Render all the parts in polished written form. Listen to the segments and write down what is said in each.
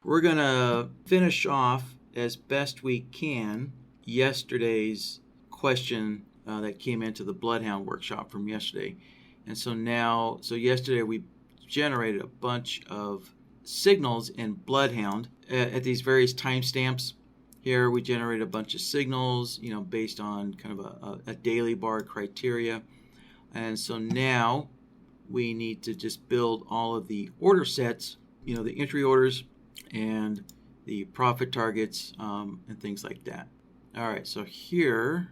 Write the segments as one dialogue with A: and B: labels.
A: we're going to finish off as best we can yesterday's question that came into the BloodHound workshop from yesterday. And so yesterday we generated a bunch of signals in BloodHound at these various timestamps. Here we generate a bunch of signals, based on kind of a daily bar criteria. And so now we need to just build all of the order sets, the entry orders and the profit targets and things like that. All right, so here,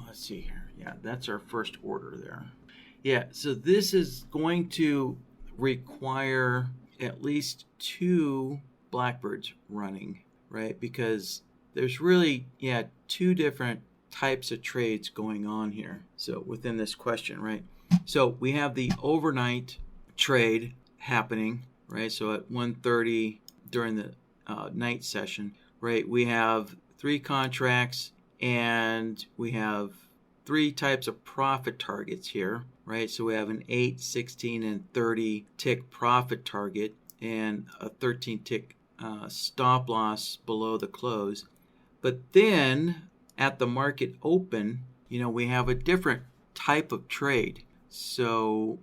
A: let's see here. Yeah, that's our first order there. Yeah, so this is going to require at least 2 Blackbirds running, right? Because there's really, 2 different types of trades going on here. So within this question, right? So we have the overnight trade happening, right? So at 1:30 during the night session, right? We have 3 contracts and we have 3 types of profit targets here, right? So we have an 8, 16, and 30 tick profit target and a 13 tick stop loss below the close. But then at the market open, we have a different type of trade. So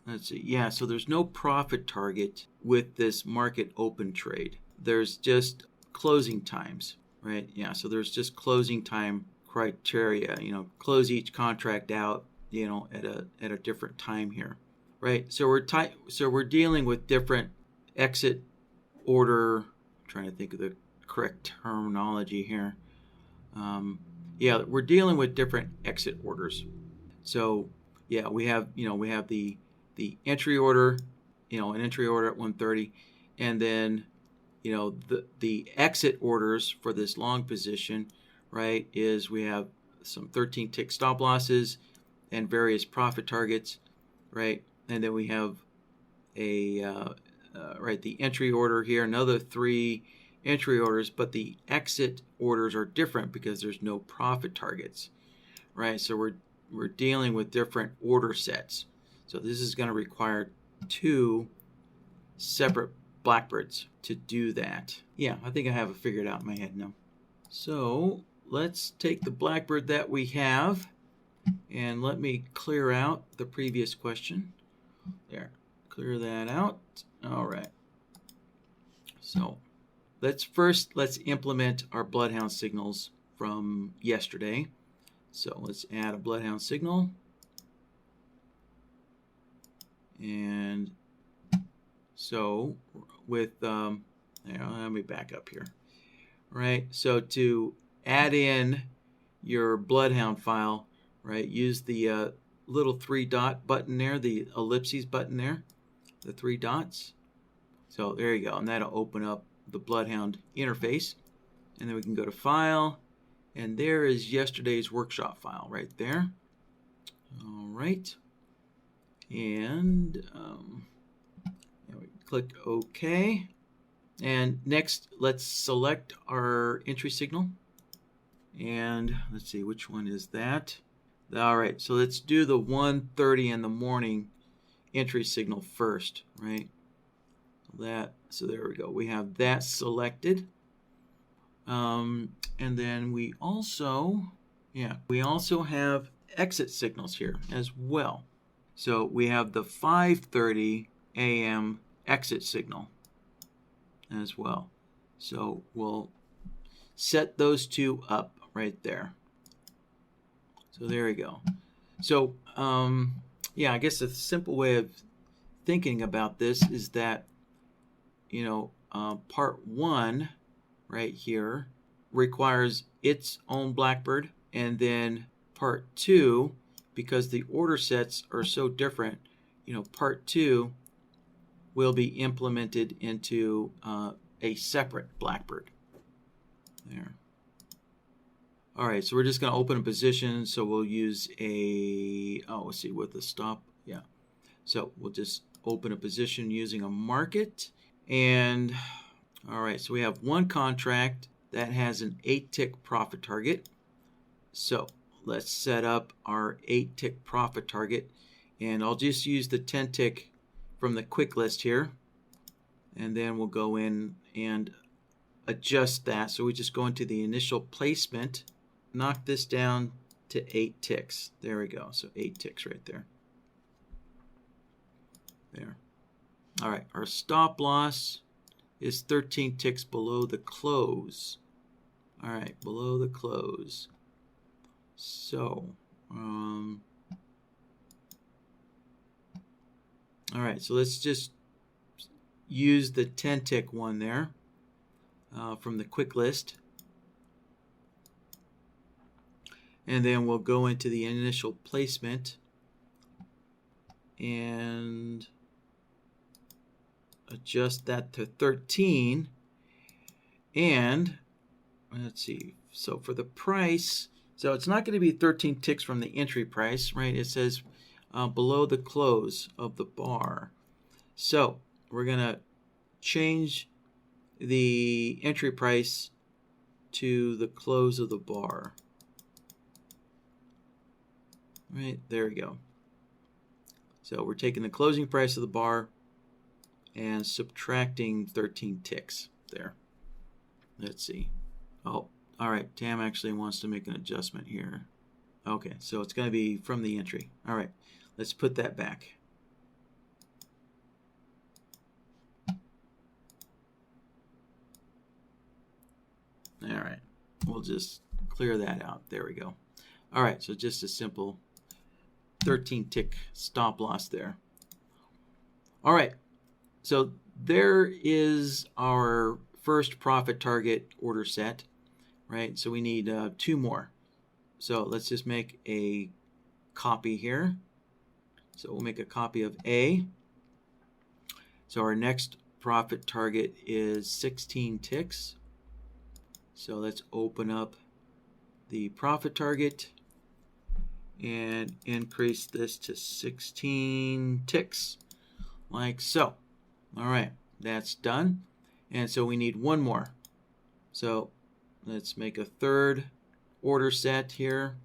A: let's see. Yeah, so there's no profit target with this market open trade. There's just closing times, right? Yeah, so there's just closing time criteria, close each contract out, at a different time here, right? So we're dealing with different exit order. I'm trying to think of the correct terminology here. We're dealing with different exit orders. So we have the entry order, an entry order at 1:30, and then the exit orders for this long position, right, is we have some 13 tick stop losses and various profit targets, right? And then we have the entry order here, another 3 entry orders, but the exit orders are different because there's no profit targets, right? So we're dealing with different order sets. So this is going to require 2 separate Blackbirds to do that. Yeah, I think I have it figured out in my head now. So let's take the Blackbird that we have and let me clear out the previous question. There, clear that out. All right. So let's implement our BloodHound signals from yesterday. So let's add a BloodHound signal. And so with, let me back up here. Right, so to add in your BloodHound file, right, use the little 3-dot button there, the ellipses button there, the 3 dots. So there you go, and that'll open up the BloodHound interface. And then we can go to File, and there is yesterday's workshop file right there. All right, and we click OK. And next, let's select our entry signal. And let's see, which one is that? All right, so let's do the 1:30 in the morning entry signal first, right? So there we go. We have that selected. And then we also have exit signals here as well. So we have the 5:30 a.m. exit signal as well. So we'll set those 2 up right there. So there we go. So I guess a simple way of thinking about this is that part 1 right here requires its own Blackbird, and then part 2, because the order sets are so different, part 2 will be implemented into a separate Blackbird. There. All right, so we're just going to open a position. So we'll use let's see, with the stop. Yeah. So we'll just open a position using a market. And all right, so we have one contract that has an 8-tick profit target. So let's set up our 8-tick profit target. And I'll just use the 10-tick from the quick list here. and then we'll go in and adjust that. So we just go into the initial placement, knock this down to 8 ticks. There we go. So 8 ticks right there. There. All right, our stop loss is 13 ticks below the close. All right, below the close. So, all right, so let's just use the 10 tick one there from the quick list. And then we'll go into the initial placement and adjust that to 13. And let's see, so for the price, so it's not going to be 13 ticks from the entry price, right? It says below the close of the bar. So we're going to change the entry price to the close of the bar. Right, there we go. So we're taking the closing price of the bar and subtracting 13 ticks there. Let's see. Oh, all right. Tam actually wants to make an adjustment here. Okay, so it's going to be from the entry. All right, let's put that back. All right, we'll just clear that out. There we go. All right, so just a simple 13 tick stop loss there. All right, so there is our first profit target order set, right? So we need 2 more. So let's just make a copy here. So we'll make a copy of A. So our next profit target is 16 ticks. So let's open up the profit target and increase this to 16 ticks, like so. All right, that's done. And so we need 1 more. So let's make a third order set here.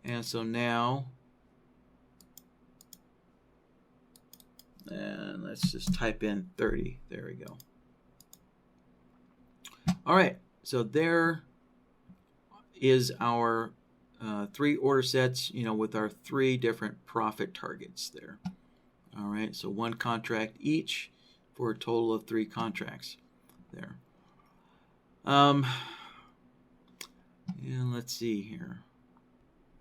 A: And so now, and let's just type in 30. There we go. All right, so there is our 3 order sets, with our 3 different profit targets there. All right, so 1 contract each for a total of 3 contracts there. And let's see here.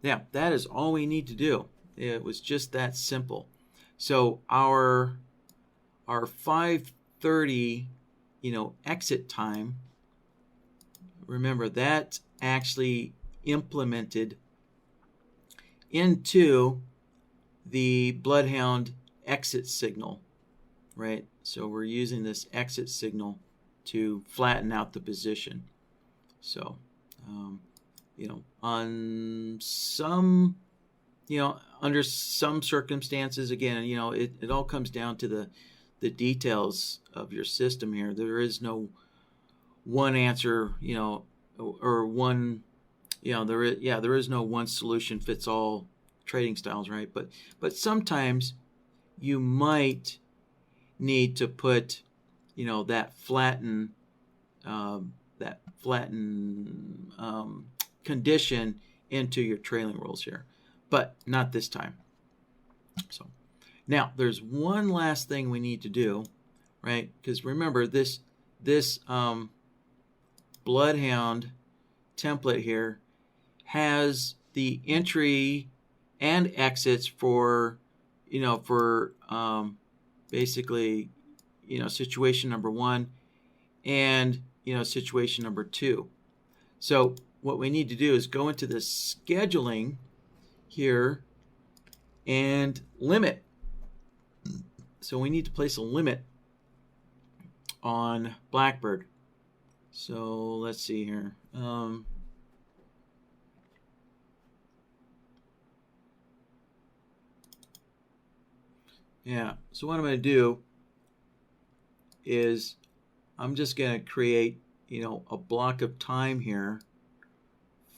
A: Yeah, that is all we need to do. It was just that simple. So our 5:30, exit time. Remember, that's actually implemented into the BloodHound exit signal, right? So we're using this exit signal to flatten out the position. So, on some, under some circumstances, again, it all comes down to the details of your system here. There is no one answer, or one, there is no one solution fits all trading styles, right? But sometimes you might need to put, that flatten condition into your trailing rules here, but not this time. So now there's one last thing we need to do, right? Because remember, this BloodHound template here has the entry and exits for basically situation number 1 and situation number 2. So what we need to do is go into the scheduling here and limit. So we need to place a limit on BlackBird. So let's see here. Yeah, so what I'm going to do is I'm just going to create, a block of time here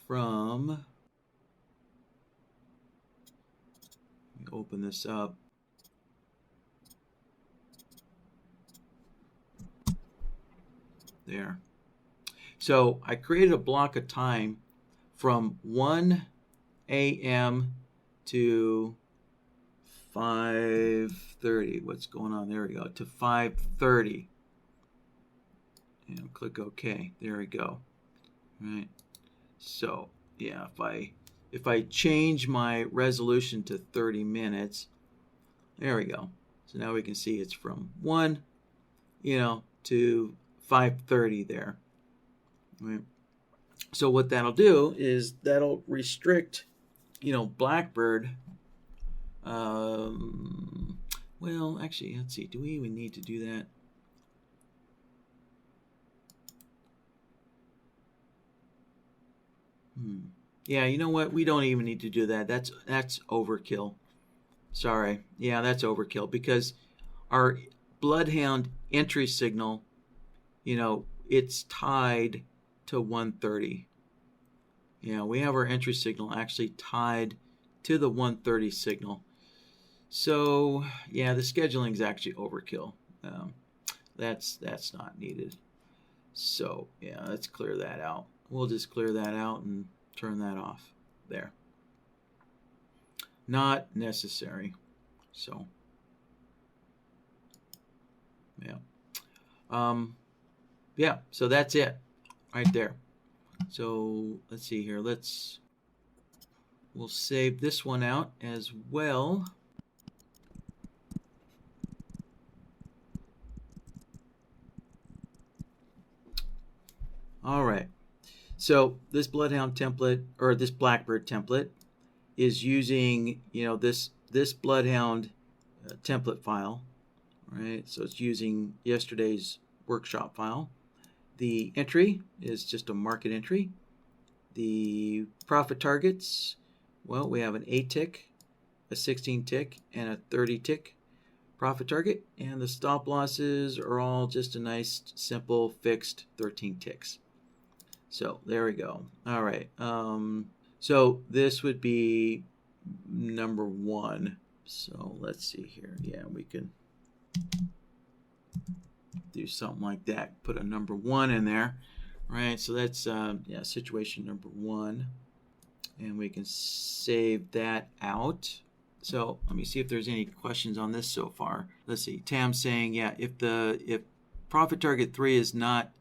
A: from, let me open this up. there. So I created a block of time from 1 a.m. to 5:30. What's going on? There we go. To 5:30. And click OK. There we go. Right. So yeah, if I change my resolution to 30 minutes, there we go. So now we can see it's from 1, to 5:30 there. Right. So what that'll do is that'll restrict, BlackBird. Well, actually, let's see. Do we even need to do that? Yeah, you know what? We don't even need to do that. That's overkill. Sorry. Yeah, that's overkill because our BloodHound entry signal, it's tied to 1:30. Yeah, we have our entry signal actually tied to the 1:30 signal. So yeah, the scheduling is actually overkill. That's not needed. So yeah, let's clear that out. We'll just clear that out and turn that off there. Not necessary. So yeah, so that's it right there. So let's see here. We'll save this one out as well. All right. So this BloodHound template, or this BlackBird template, is using this BloodHound template file, right? So it's using yesterday's workshop file. The entry is just a market entry. The profit targets, well, we have an 8 tick, a 16 tick, and a 30 tick profit target, and the stop losses are all just a nice simple fixed 13 ticks. So there we go. All right. So this would be number 1. So let's see here. Yeah, we can do something like that. Put a number 1 in there, right? So that's situation number 1, and we can save that out. So let me see if there's any questions on this so far. Let's see. Tam's saying, yeah, if profit target 3 is not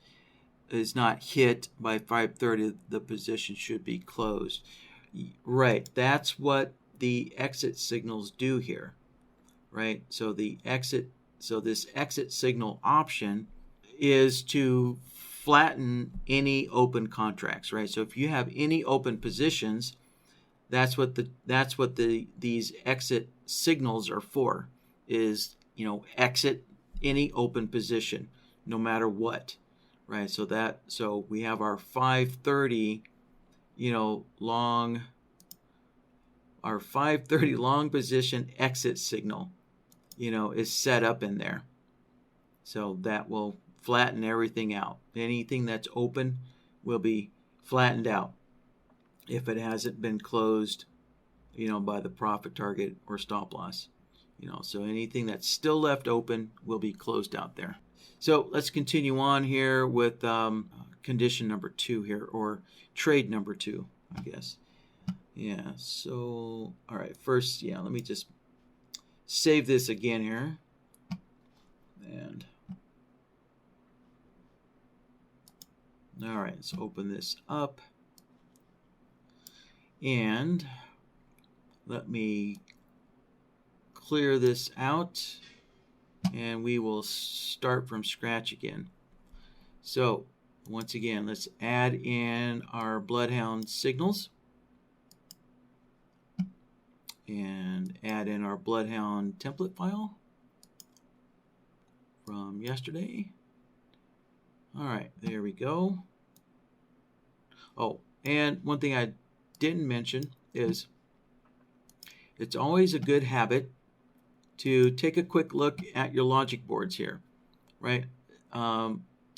A: hit by 5:30, the position should be closed. Right. That's what the exit signals do here, right? So this exit signal option is to flatten any open contracts, right? So if you have any open positions, that's what these exit signals are for, is exit any open position no matter what, right? So we have our 5:30 our 5:30 long position exit signal is set up in there. So that will flatten everything out. Anything that's open will be flattened out if it hasn't been closed by the profit target or stop loss. So anything that's still left open will be closed out there. So let's continue on here with condition number 2 here, or trade number 2, I guess. Yeah, so all right, first, let me just save this again here. And all right, let's open this up. And let me clear this out, and we will start from scratch again. So once again, let's add in our BloodHound signals and add in our BloodHound template file from yesterday. All right, there we go. Oh, and one thing I didn't mention is it's always a good habit to take a quick look at your logic boards here, right?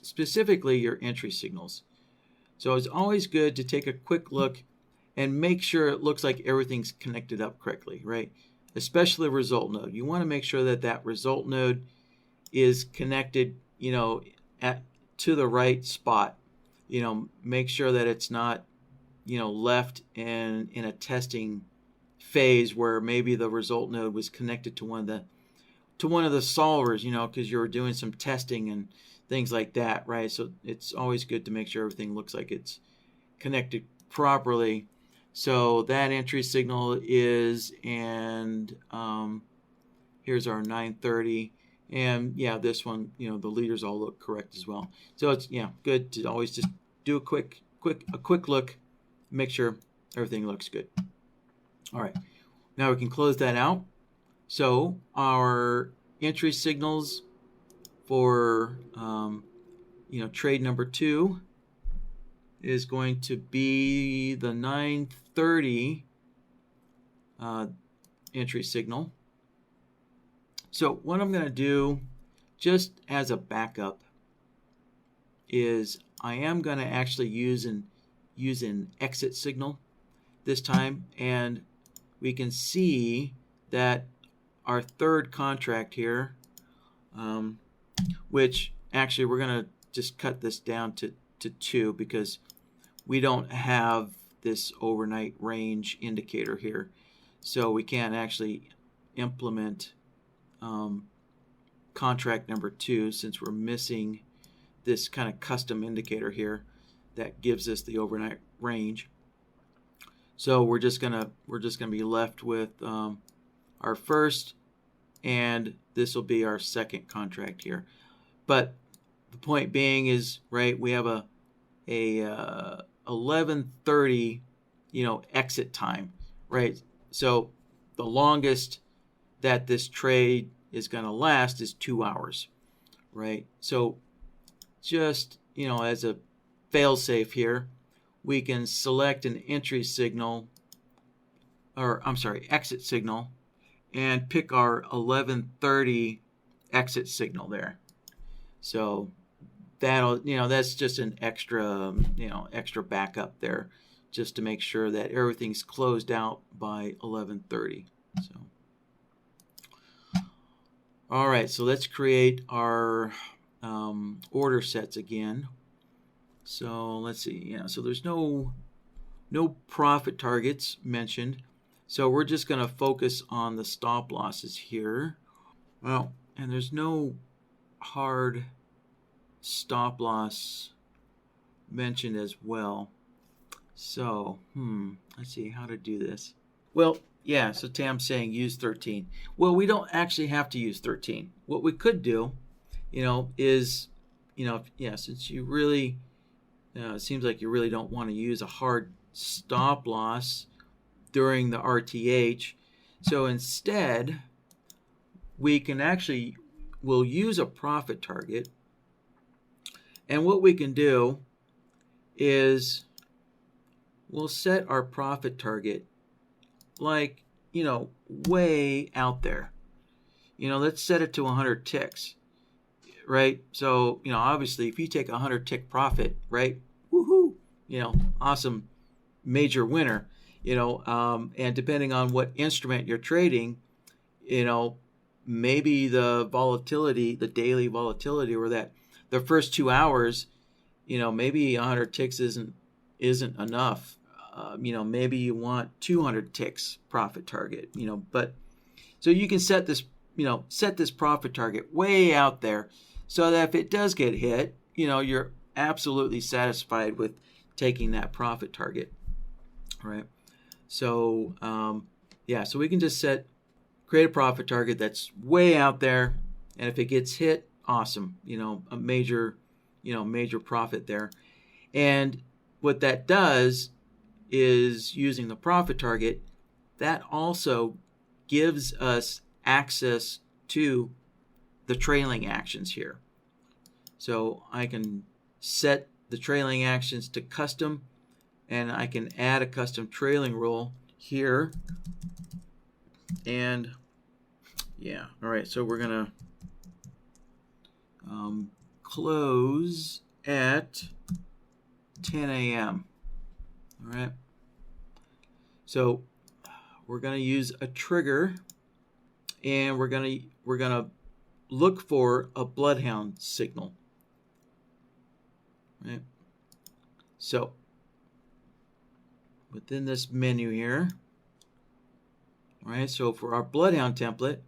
A: Specifically your entry signals. So it's always good to take a quick look and make sure it looks like everything's connected up correctly, right? Especially the result node. You want to make sure that result node is connected, to the right spot. Make sure that it's not, left in a testing phase where maybe the result node was connected to one of the solvers, because you're doing some testing and things like that, right? So it's always good to make sure everything looks like it's connected properly. So that entry signal is, and here's our 930, and yeah, this one, the leaders all look correct as well. So it's good to always just do a quick look, make sure everything looks good. All right, now we can close that out. So our entry signals for trade number 2 is going to be the 930 entry signal. So what I'm going to do, just as a backup, is I am going to actually use an exit signal this time, and we can see that our third contract here, which actually we're going to just cut this down to 2 because we don't have this overnight range indicator here, so we can't actually implement contract number 2 since we're missing this kind of custom indicator here that gives us the overnight range. So we're just gonna be left with our first, and this will be our second contract here. But the point being is, right, we have a 11:30 exit time, right? So the longest that this trade is going to last is 2 hours, right? So just as a fail-safe here, we can select an entry signal, or I'm sorry, exit signal, and pick our 11:30 exit signal there. So that'll, that's just an extra, extra backup there, just to make sure that everything's closed out by 11:30. So, all right, so let's create our order sets again. So let's see, so there's no profit targets mentioned. So we're just going to focus on the stop losses here. Well, and there's no hard stop loss mentioned as well. So, let's see how to do this. Well, yeah, so Tam's saying use 13. Well, we don't actually have to use 13. What we could do, is, since you really, it seems like you really don't want to use a hard stop loss during the RTH. So instead, we'll use a profit target. And what we can do is we'll set our profit target like, way out there. Let's set it to 100 ticks, right? So, obviously if you take a 100 tick profit, right? Woohoo! Awesome, major winner, and depending on what instrument you're trading, maybe the volatility, the daily volatility, or that the first 2 hours, maybe 100 ticks isn't enough. Maybe you want 200 ticks profit target, but so you can set this profit target way out there so that if it does get hit, you're absolutely satisfied with taking that profit target, right? So, so we can just create a profit target that's way out there, and if it gets hit, awesome, a major profit there. And what that does is, using the profit target, that also gives us access to the trailing actions here. So I can set the trailing actions to custom, and I can add a custom trailing rule here. And all right, so we're gonna close at 10 a.m. All right, so we're going to use a trigger, and we're going to look for a BloodHound signal. right? So within this menu here, right? So for our BloodHound template,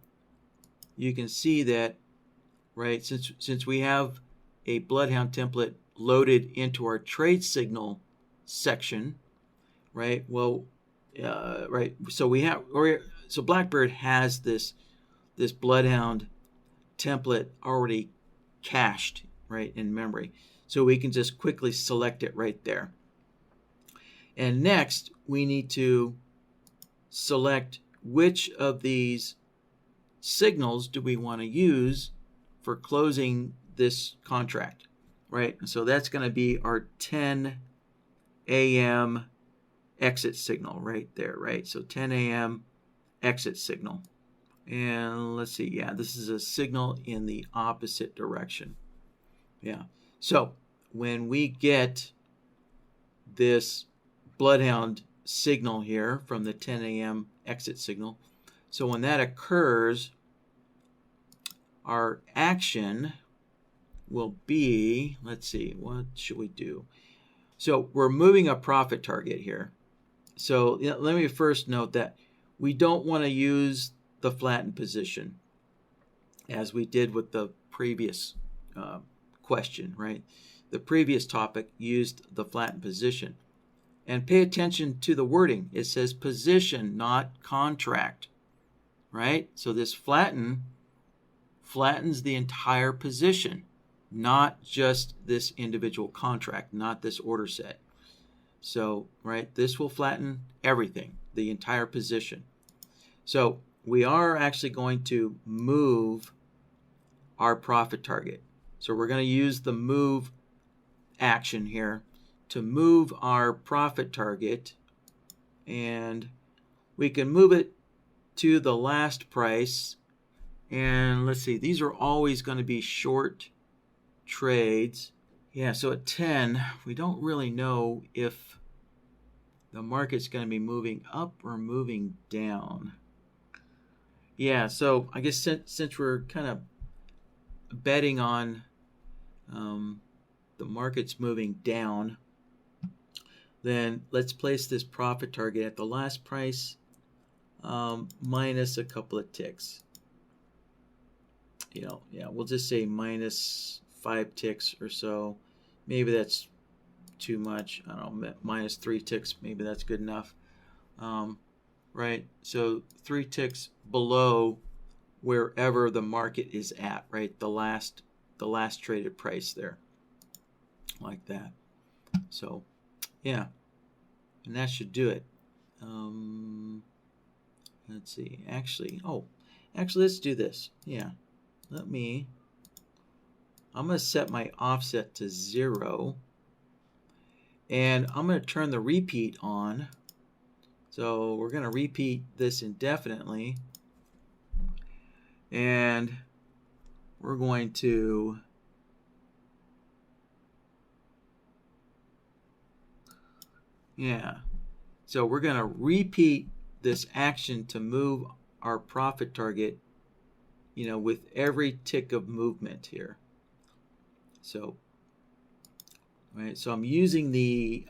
A: you can see that, right? Since we have a BloodHound template loaded into our trade signal section, right? Well, right. So so BlackBird has this BloodHound template already cached, right, in memory. So we can just quickly select it right there. And next, we need to select which of these signals do we want to use for closing this contract, right? So that's going to be our 10 a.m. exit signal right there, right? So 10 a.m. exit signal. And let's see, yeah, this is a signal in the opposite direction. Yeah. So when we get this BloodHound signal here from the 10 a.m. exit signal, so when that occurs, our action will be, let's see, what should we do? So we're moving a profit target here. So let me first note that we don't want to use the flattened position as we did with the previous question, right? The previous topic used the flattened position. And pay attention to the wording. It says position, not contract, right? So this flattens the entire position, not just this individual contract, not this order set. So, right, this will flatten everything, the entire position. So we are actually going to move our profit target. So we're going to use the move action here to move our profit target, and we can move it to the last price. And let's see, these are always going to be short trades. Yeah, so at 10, we don't really know if the market's going to be moving up or moving down. Yeah, so I guess since we're kind of betting on the market's moving down, then let's place this profit target at the last price minus a couple of ticks. Yeah, we'll just say minus 5 ticks or so. Maybe that's too much. I don't know, minus 3 ticks. Maybe that's good enough. Right? So 3 ticks below wherever the market is at, right? The last traded price there, like that. So, yeah, and that should do it. Let's see. Actually, let's do this. Yeah, I'm going to set my offset to 0, and I'm going to turn the repeat on. So we're going to repeat this indefinitely, and we're going to so we're going to repeat this action to move our profit target, with every tick of movement here. So, right, so I'm using the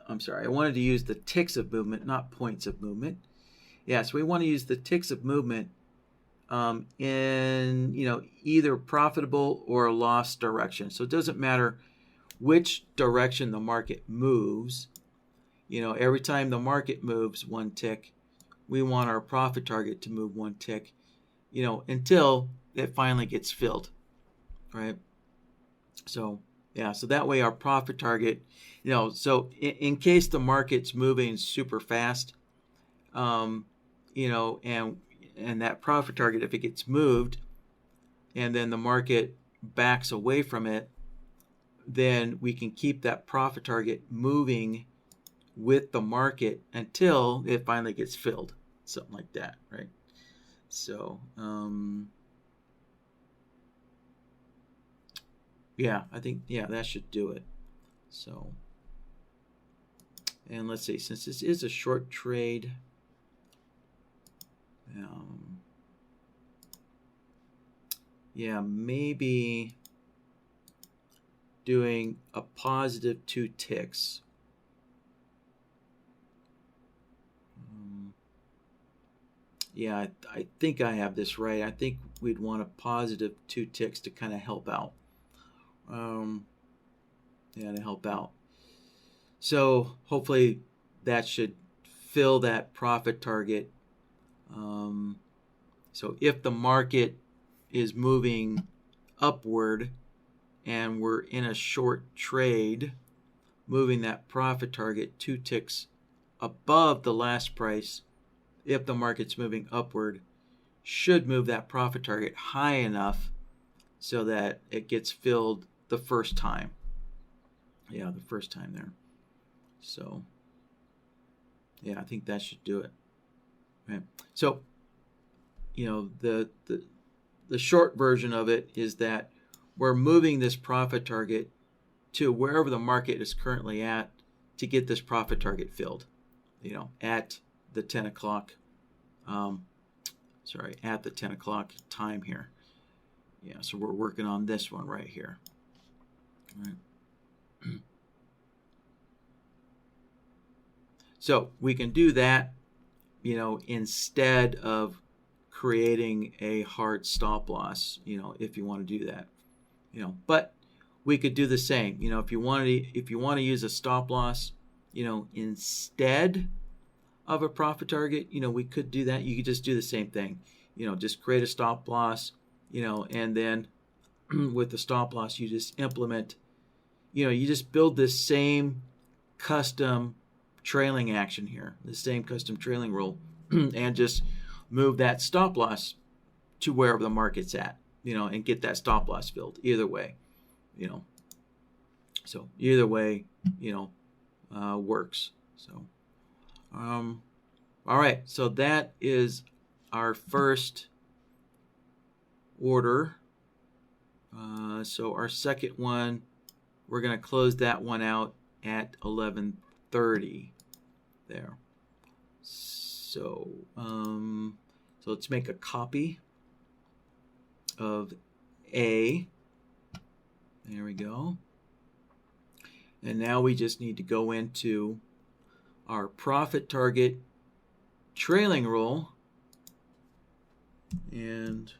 A: I'm sorry, I wanted to use the ticks of movement, not points of movement. Yeah, so we want to use the ticks of movement in either profitable or loss direction. So it doesn't matter which direction the market moves. Every time the market moves 1 tick, we want our profit target to move 1 tick, until it finally gets filled, right? So yeah, so that way our profit target, so in case the market's moving super fast, and that profit target, if it gets moved and then the market backs away from it, then we can keep that profit target moving with the market until it finally gets filled, something like that, right? So yeah, I think that should do it. So, and let's see, since this is a short trade, yeah, maybe doing a positive 2 ticks. Yeah, I think I have this right. I think we'd want a positive 2 ticks to kind of help out. Yeah, to help out. So hopefully that should fill that profit target. So if the market is moving upward and we're in a short trade, moving that profit target 2 ticks above the last price, if the market's moving upward, should move that profit target high enough so that it gets filled the first time. Yeah, the first time there. So, yeah, I think that should do it. Right. So, the short version of it is that we're moving this profit target to wherever the market is currently at to get this profit target filled. At the 10 o'clock. At the 10 o'clock time here. Yeah, so we're working on this one right here. All right. So we can do that, instead of creating a hard stop loss, if you want to do that, but we could do the same, if you want to use a stop loss, instead of a profit target, we could do that. You could just do the same thing, just create a stop loss, and then with the stop loss, you just implement, you just build this same custom trailing action here, the same custom trailing rule, and just move that stop loss to wherever the market's at, and get that stop loss filled. Either way, so either way, works. So, all right. So that is our first order. So our second one, we're going to close that one out at 11:30 there. So, so let's make a copy of A. There we go. And now we just need to go into our profit target trailing rule, and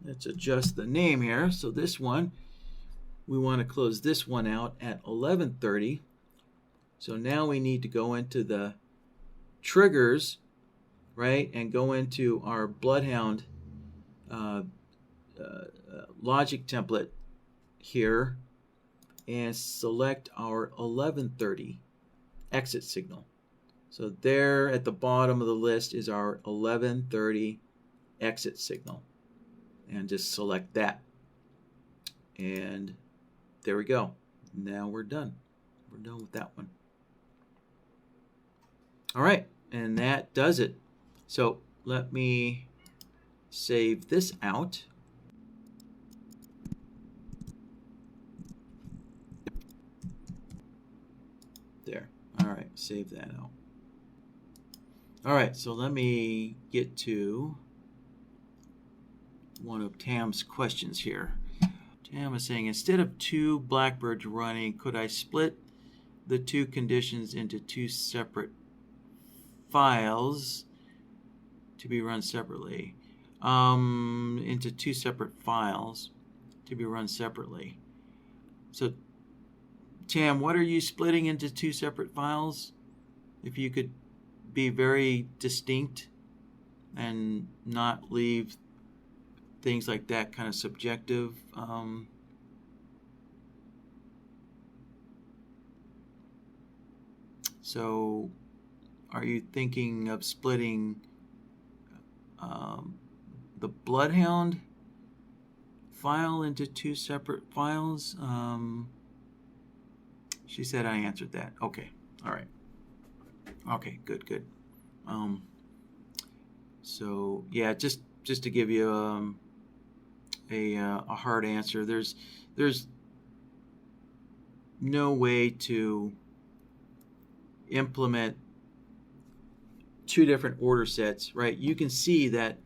A: let's adjust the name here. So this one, we want to close this one out at 11:30. So now we need to go into the triggers, right, and go into our BloodHound logic template here and select our 11:30 exit signal. So there at the bottom of the list is our 11:30 exit signal, and just select that, and there we go. Now we're done. We're done with that one. All right, and that does it. So let me save this out. There. All right, save that out. All right, so let me get to one of Tam's questions here. Tam is saying, instead of 2 Blackbirds running, could I split the 2 conditions into 2 separate files to be run separately? Into 2 separate files to be run separately. So, Tam, what are you splitting into 2 separate files? If you could be very distinct and not leave things like that kind of subjective. So are you thinking of splitting the BloodHound file into 2 separate files? She said I answered that. Okay. All right. Okay, good. So yeah, just to give you a hard answer, there's no way to implement 2 different order sets, right? You can see that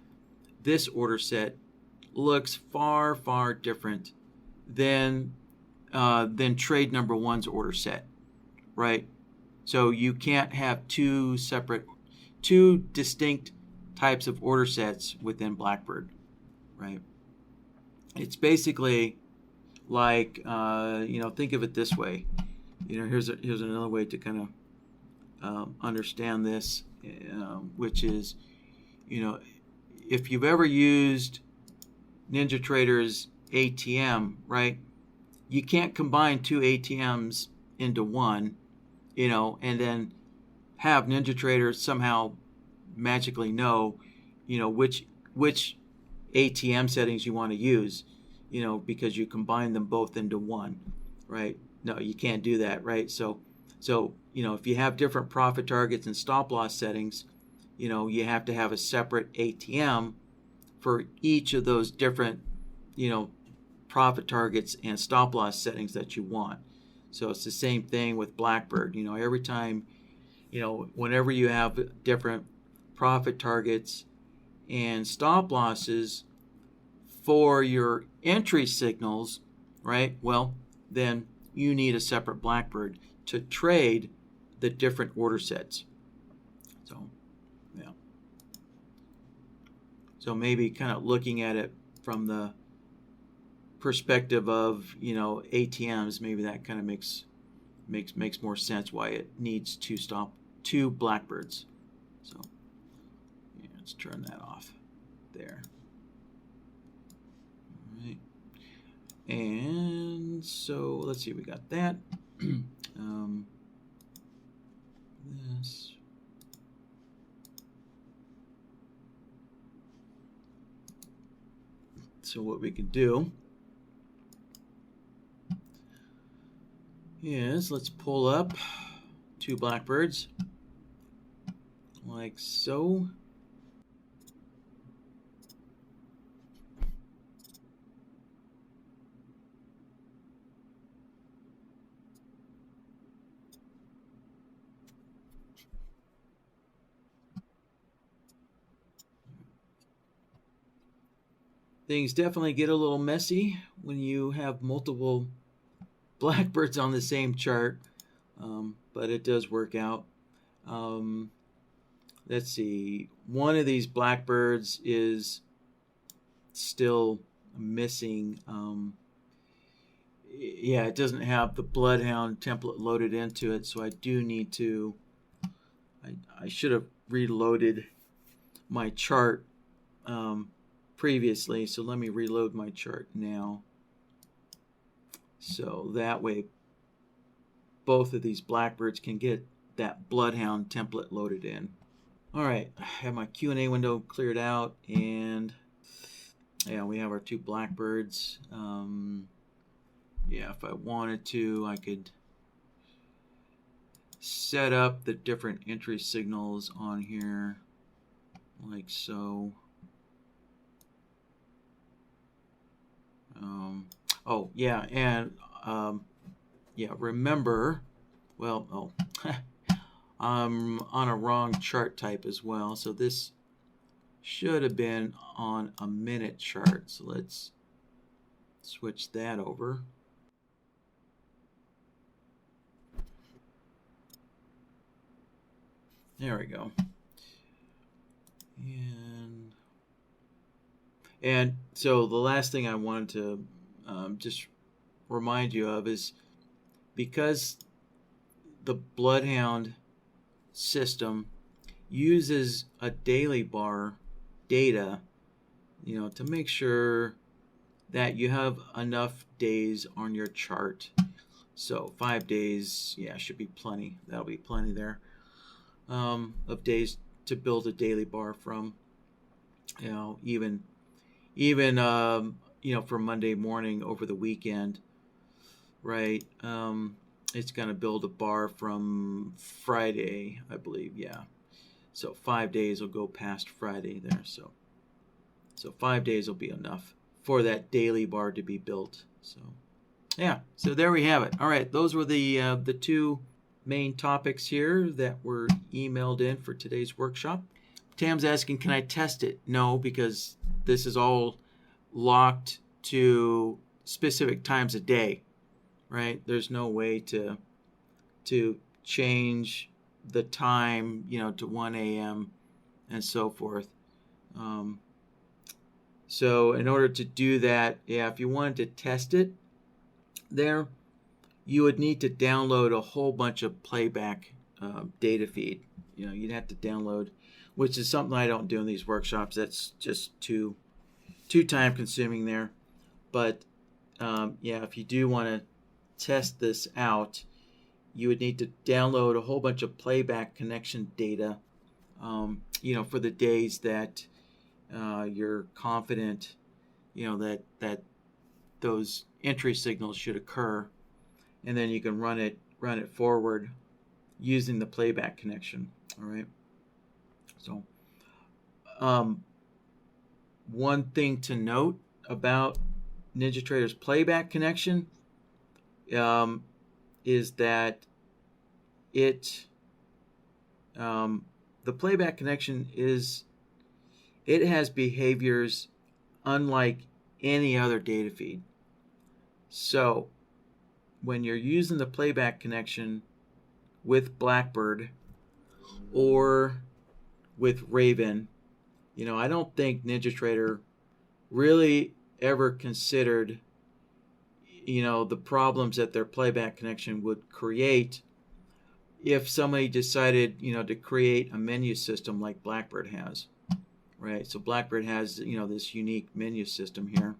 A: this order set looks far different than than trade number one's order set, right? So you can't have two distinct types of order sets within BlackBird, right? It's basically like, think of it this way. Here's another way to kind of understand this, which is, if you've ever used NinjaTrader's ATM, right? You can't combine two ATMs into one, and then have NinjaTrader somehow magically know, which ATM settings you want to use, because you combine them both into one, right? No, you can't do that, right? So if you have different profit targets and stop loss settings, you have to have a separate ATM for each of those different, profit targets and stop loss settings that you want. So it's the same thing with BlackBird. Every time, whenever you have different profit targets and stop losses for your entry signals, right? Well, then you need a separate BlackBird to trade the different order sets. So, yeah. So maybe kind of looking at it from the perspective of, ATMs, maybe that kind of makes more sense why it needs two BlackBirds. So, yeah, let's turn that off there. All right. And so let's see, we got that. This. So what we can do is let's pull up two BlackBirds like so. Things definitely get a little messy when you have multiple BlackBirds on the same chart, but it does work out. Let's see. One of these BlackBirds is still missing. It doesn't have the BloodHound template loaded into it, so I do need to. I should have reloaded my chart previously, so let me reload my chart now. So that way both of these BlackBirds can get that BloodHound template loaded in. All right, I have my Q&A window cleared out, and we have our two BlackBirds. If I wanted to, I could set up the different entry signals on here like so. Remember, I'm on a wrong chart type as well, so this should have been on a minute chart, so let's switch that over. There we go. And so the last thing I wanted to just remind you of is, because the BloodHound system uses a daily bar data, to make sure that you have enough days on your chart. So 5 days, should be plenty. That'll be plenty there of days to build a daily bar from. Even for Monday morning over the weekend, right? It's going to build a bar from Friday, I believe. So 5 days will go past Friday there. So 5 days will be enough for that daily bar to be built. So there we have it. All right, those were the two main topics here that were emailed in for today's workshop. Tam's asking, can I test it? No, because this is all locked to specific times a day, right? There's no way to change the time, to 1 a.m. and so forth. So in order to do that, if you wanted to test it there, you would need to download a whole bunch of playback data feed. You'd have to download, which is something I don't do in these workshops. That's just too time consuming there. But if you do want to test this out, you would need to download a whole bunch of playback connection data, for the days that you're confident, that those entry signals should occur, and then you can run it forward using the playback connection. All right. So, one thing to note about NinjaTrader's playback connection is that the playback connection has behaviors unlike any other data feed. So when you're using the playback connection with BlackBird or with Raven, I don't think NinjaTrader really ever considered the problems that their playback connection would create if somebody decided to create a menu system like BlackBird has, right? So BlackBird has this unique menu system here,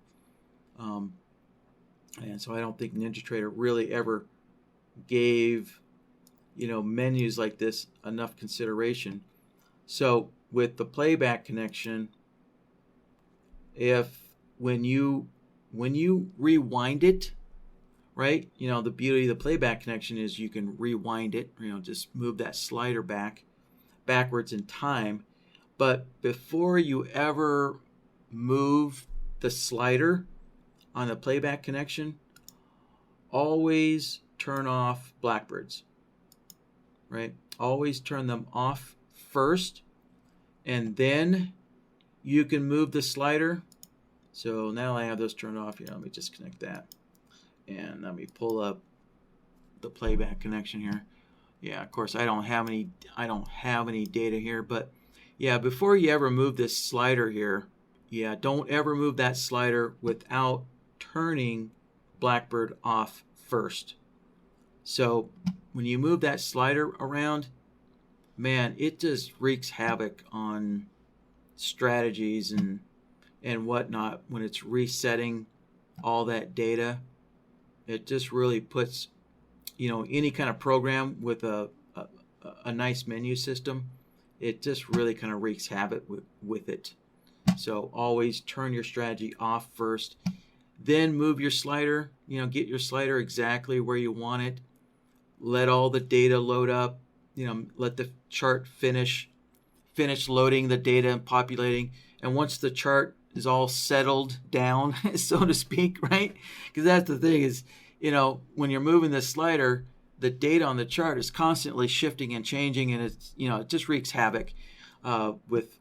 A: and so I don't think NinjaTrader really ever gave menus like this enough consideration. So with the playback connection, when you rewind it, right? The beauty of the playback connection is you can rewind it, just move that slider backwards in time. But before you ever move the slider on the playback connection, always turn off Blackbirds, right? Always turn them off first, and then you can move the slider. So now I have those turned off here. Let me disconnect that. And let me pull up the playback connection here. Yeah, of course I don't have any data here, but yeah, before you ever move this slider here, don't ever move that slider without turning BlackBird off first. So when you move that slider around, man, it just wreaks havoc on strategies and whatnot when it's resetting all that data. It just really puts, any kind of program with a nice menu system, it just really kind of wreaks havoc with it. So always turn your strategy off first, then move your slider, get your slider exactly where you want it. Let all the data load up, let the chart finish loading the data and populating. And once the chart is all settled down, so to speak, right? Because that's the thing is, when you're moving the slider, the data on the chart is constantly shifting and changing, and it's, it just wreaks havoc with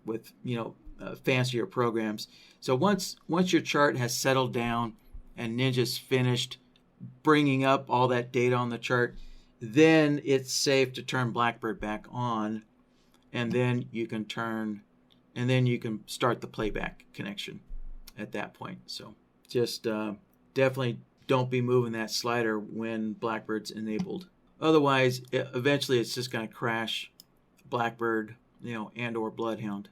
A: fancier programs. So once your chart has settled down and Ninja's finished bringing up all that data on the chart, then it's safe to turn BlackBird back on, and then you can start the playback connection at that point. So just definitely don't be moving that slider when BlackBird's enabled. Otherwise, eventually it's just going to crash BlackBird, and or BloodHound.